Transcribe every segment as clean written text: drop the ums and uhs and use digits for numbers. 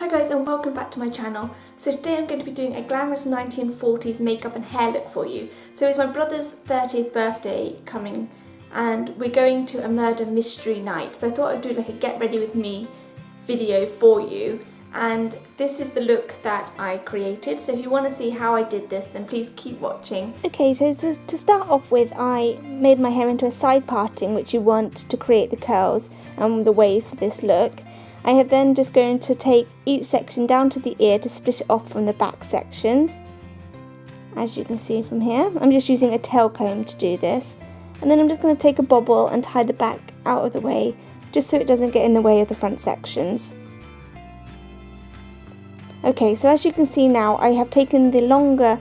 Hi guys and welcome back to my channel. So today I'm going to be doing a glamorous 1940s makeup and hair look for you. So it's my brother's 30th birthday coming and we're going to a murder mystery night. So I thought I'd do like a get ready with me video for you, and this is the look that I created. So if you want to see how I did this, then please keep watching. Okay, so to start off with, I made my hair into a side parting, which you want to create the curls and the wave for this look. I have then just going to take each section down to the ear to split it off from the back sections. As you can see from here, I'm just using a tail comb to do this. And then I'm just going to take a bobble and tie the back out of the way, just so it doesn't get in the way of the front sections. Okay, so as you can see now, I have taken the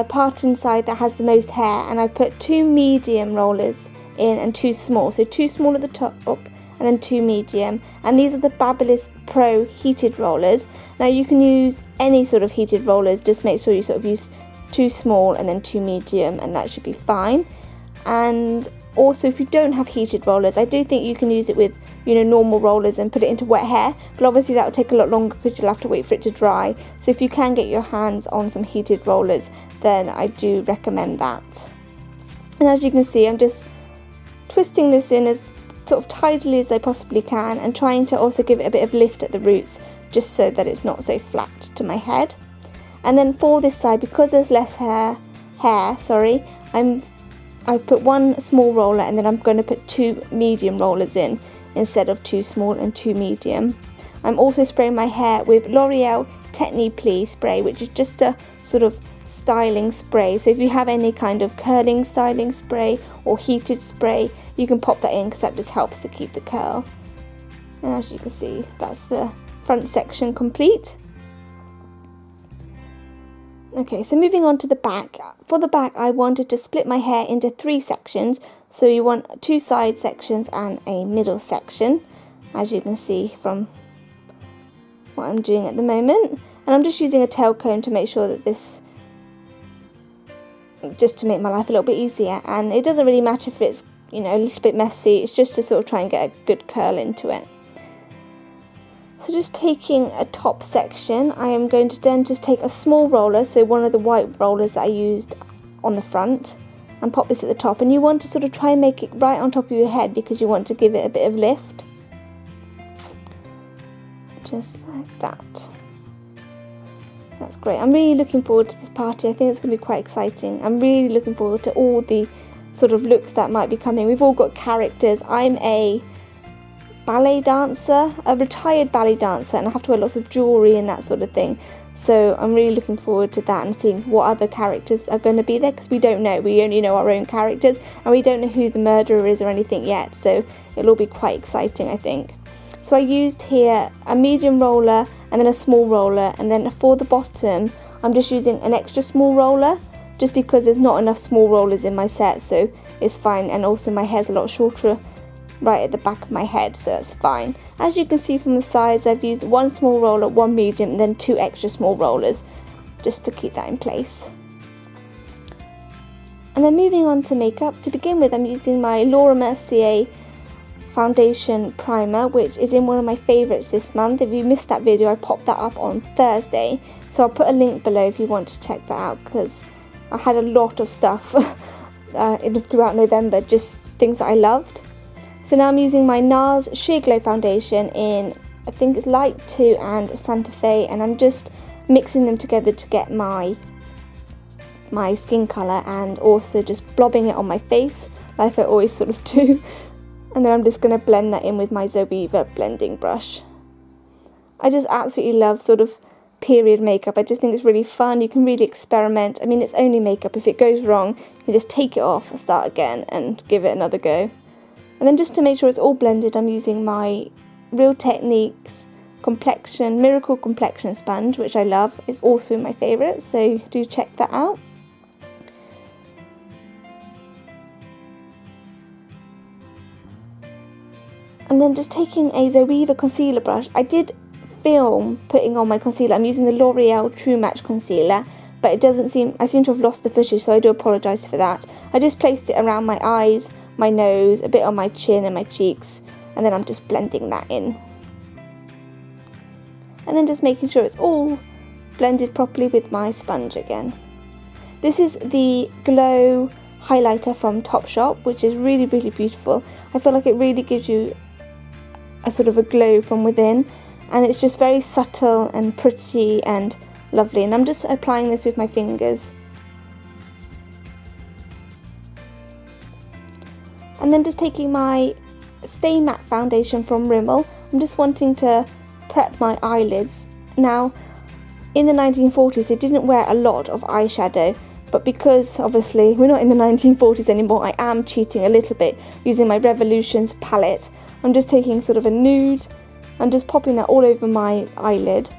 part inside that has the most hair, and I've put 2 medium rollers in and 2 small. So 2 small at the top and then 2 medium, and these are the BaByliss Pro heated rollers. Now you can use any sort of heated rollers, just make sure you sort of use 2 small and then 2 medium, and that should be fine. And also, if you don't have heated rollers, I do think you can use it with, normal rollers and put it into wet hair, but obviously that will take a lot longer because you'll have to wait for it to dry. So if you can get your hands on some heated rollers, then I do recommend that. And as you can see, I'm just twisting this in as sort of tidily as I possibly can, and trying to also give it a bit of lift at the roots, just so that it's not so flat to my head. And then for this side, because there's less hair, I've put 1 small roller, and then I'm going to put 2 medium rollers in instead of 2 small and 2 medium. I'm also spraying my hair with L'Oreal Technique Pli spray, which is just a sort of styling spray. So if you have any kind of curling styling spray or heated spray, you can pop that in, because that just helps to keep the curl. And as you can see, that's the front section complete. Okay, so moving on to the back. For the back, I wanted to split my hair into 3 sections. So you want 2 side sections and a middle section, as you can see from what I'm doing at the moment. And I'm just using a tail comb to make sure that just to make my life a little bit easier. And it doesn't really matter if it's, a little bit messy. It's just to sort of try and get a good curl into it. So just taking a top section, I am going to then just take a small roller, so one of the white rollers that I used on the front, and pop this at the top. And you want to sort of try and make it right on top of your head, because you want to give it a bit of lift. Just like that. That's great. I'm really looking forward to this party. I think it's going to be quite exciting. I'm really looking forward to all the sort of looks that might be coming. We've all got characters. I'm a ballet dancer, a retired ballet dancer, and I have to wear lots of jewellery and that sort of thing. So I'm really looking forward to that and seeing what other characters are going to be there, because we don't know. We only know our own characters, and we don't know who the murderer is or anything yet. So it'll all be quite exciting, I think. So I used here a medium roller and then a small roller, and then for the bottom I'm just using an extra small roller, just because there's not enough small rollers in my set, so it's fine. And also my hair's a lot shorter right at the back of my head, so that's fine. As you can see from the sides, I've used 1 small roller, 1 medium, and then 2 extra small rollers, just to keep that in place. And then moving on to makeup, to begin with, I'm using my Laura Mercier foundation primer, which is in one of my favourites this month. If you missed that video, I popped that up on Thursday, so I'll put a link below if you want to check that out, because I had a lot of stuff throughout November, just things that I loved. So now I'm using my Nars Sheer Glow foundation in, I think it's Light 2 and Santa Fe, and I'm just mixing them together to get my skin colour, and also just blobbing it on my face like I always sort of do. And then I'm just going to blend that in with my Zoeva blending brush. I just absolutely love sort of period makeup. I just think it's really fun. You can really experiment. I mean, it's only makeup. If it goes wrong, you just take it off and start again and give it another go. And then just to make sure it's all blended, I'm using my Real Techniques Miracle Complexion Sponge, which I love. It's also my favourite, so do check that out. And then just taking a Zoeva concealer brush, I did film putting on my concealer. I'm using the L'Oreal True Match concealer, but I seem to have lost the footage, so I do apologise for that. I just placed it around my eyes, my nose, a bit on my chin and my cheeks, and then I'm just blending that in. and then just making sure it's all blended properly with my sponge again. This is the Glow highlighter from Topshop, which is really, really beautiful. I feel like it really gives you a sort of a glow from within, and it's just very subtle and pretty and lovely, and I'm just applying this with my fingers. And then just taking my Stay Matte foundation from Rimmel, I'm just wanting to prep my eyelids. Now, in the 1940s they didn't wear a lot of eyeshadow, but because obviously we're not in the 1940s anymore, I am cheating a little bit using my Revolutions palette. I'm just taking sort of a nude and just popping that all over my eyelid,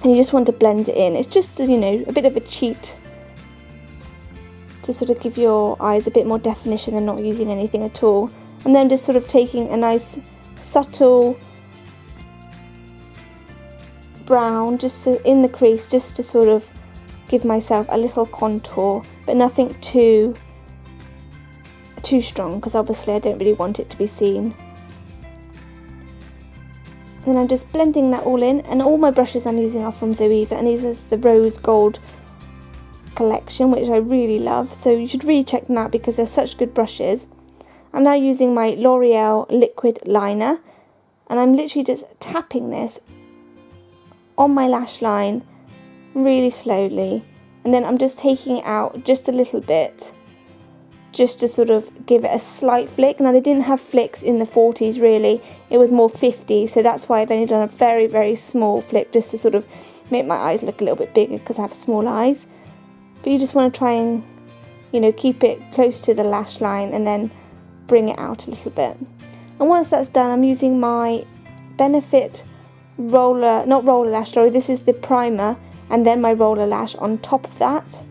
and you just want to blend it in. It's just, you know, a bit of a cheat to sort of give your eyes a bit more definition than not using anything at all. And then just sort of taking a nice subtle brown just in the crease, just to sort of give myself a little contour, but nothing too strong, because obviously I don't really want it to be seen. And then I'm just blending that all in, and all my brushes I'm using are from Zoeva, and these are the Rose Gold collection, which I really love, so you should really check them out because they're such good brushes. I'm now using my L'Oreal liquid liner, and I'm literally just tapping this on my lash line really slowly, and then I'm just taking it out just a little bit, just to sort of give it a slight flick. Now, they didn't have flicks in the 40s really, it was more 50s, so that's why I've only done a very, very small flick, just to sort of make my eyes look a little bit bigger because I have small eyes. But you just want to try and, you know, keep it close to the lash line and then bring it out a little bit. And once that's done, I'm using my Benefit roller, not roller lash, sorry, this is the primer, and then my roller lash on top of that.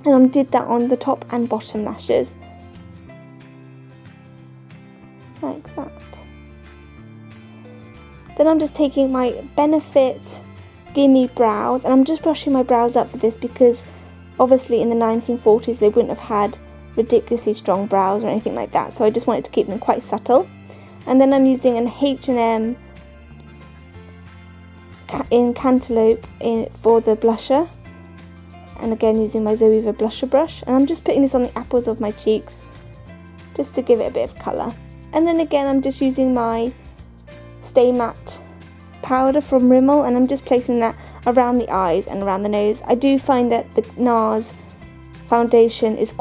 And I did that on the top and bottom lashes, like that. Then I'm just taking my Benefit Gimme Brows, and I'm just brushing my brows up for this because obviously in the 1940s they wouldn't have had ridiculously strong brows or anything like that, so I just wanted to keep them quite subtle. And then I'm using an H&M in Cantaloupe for the blusher, and again using my Zoeva blusher brush, and I'm just putting this on the apples of my cheeks just to give it a bit of colour. And then again I'm just using my Stay Matte powder from Rimmel, and I'm just placing that around the eyes and around the nose. I do find that the Nars foundation is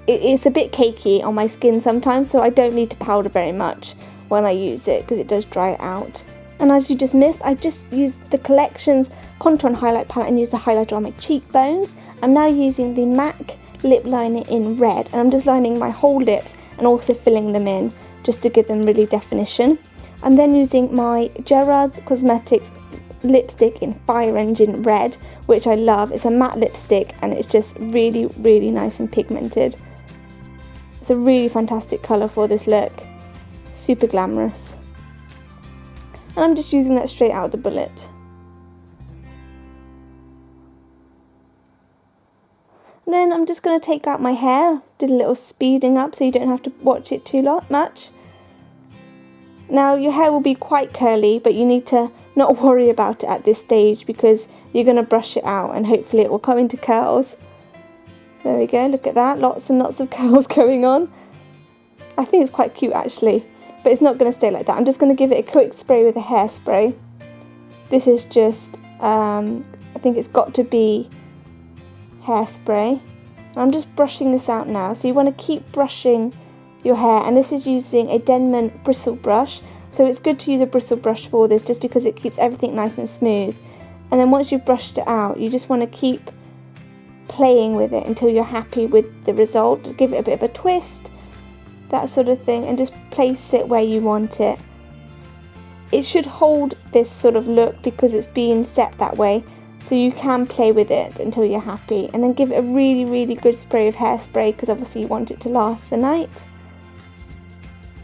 it's a bit cakey on my skin sometimes, so I don't need to powder very much when I use it because it does dry it out. And as you just missed, I just used the Collections Contour and Highlight palette and used the highlighter on my cheekbones. I'm now using the MAC lip liner in red, and I'm just lining my whole lips and also filling them in just to give them really definition. I'm then using my Gerard's Cosmetics lipstick in Fire Engine Red, which I love. It's a matte lipstick and it's just really, really nice and pigmented. It's a really fantastic colour for this look, super glamorous. And I'm just using that straight out of the bullet. And then I'm just going to take out my hair, did a little speeding up so you don't have to watch it too much. Now your hair will be quite curly, but you need to not worry about it at this stage because you're going to brush it out and hopefully it will come into curls. There we go, look at that, lots and lots of curls going on. I think it's quite cute actually, but it's not going to stay like that. I'm just going to give it a quick spray with a hairspray. This is just, I think it's got to be hairspray. I'm just brushing this out now, so you want to keep brushing your hair, and this is using a Denman bristle brush, so it's good to use a bristle brush for this just because it keeps everything nice and smooth. And then once you've brushed it out, you just want to keep playing with it until you're happy with the result. Give it a bit of a twist, that sort of thing, and just place it where you want it. It should hold this sort of look because it's being set that way, so you can play with it until you're happy, and then give it a really, really good spray of hairspray because obviously you want it to last the night.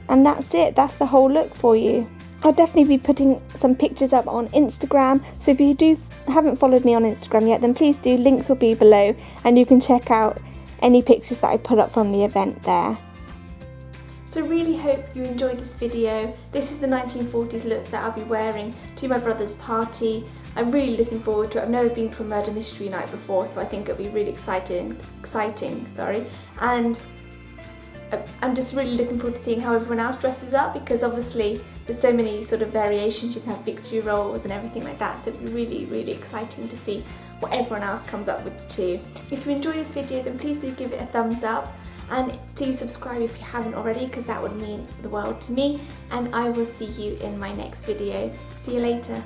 And that's it, that's the whole look for you. I'll definitely be putting some pictures up on Instagram, so if you haven't followed me on Instagram yet, then please do, links will be below, and you can check out any pictures that I put up from the event there. So I really hope you enjoyed this video. This is the 1940s looks that I'll be wearing to my brother's party. I'm really looking forward to it. I've never been to a murder mystery night before, so I think it'll be really exciting, and I'm just really looking forward to seeing how everyone else dresses up, because obviously there's so many sort of variations. You can have victory rolls and everything like that, so it'll be really, really exciting to see what everyone else comes up with too. If you enjoy this video, then please do give it a thumbs up, and please subscribe if you haven't already, because that would mean the world to me, and I will see you in my next video. See you later.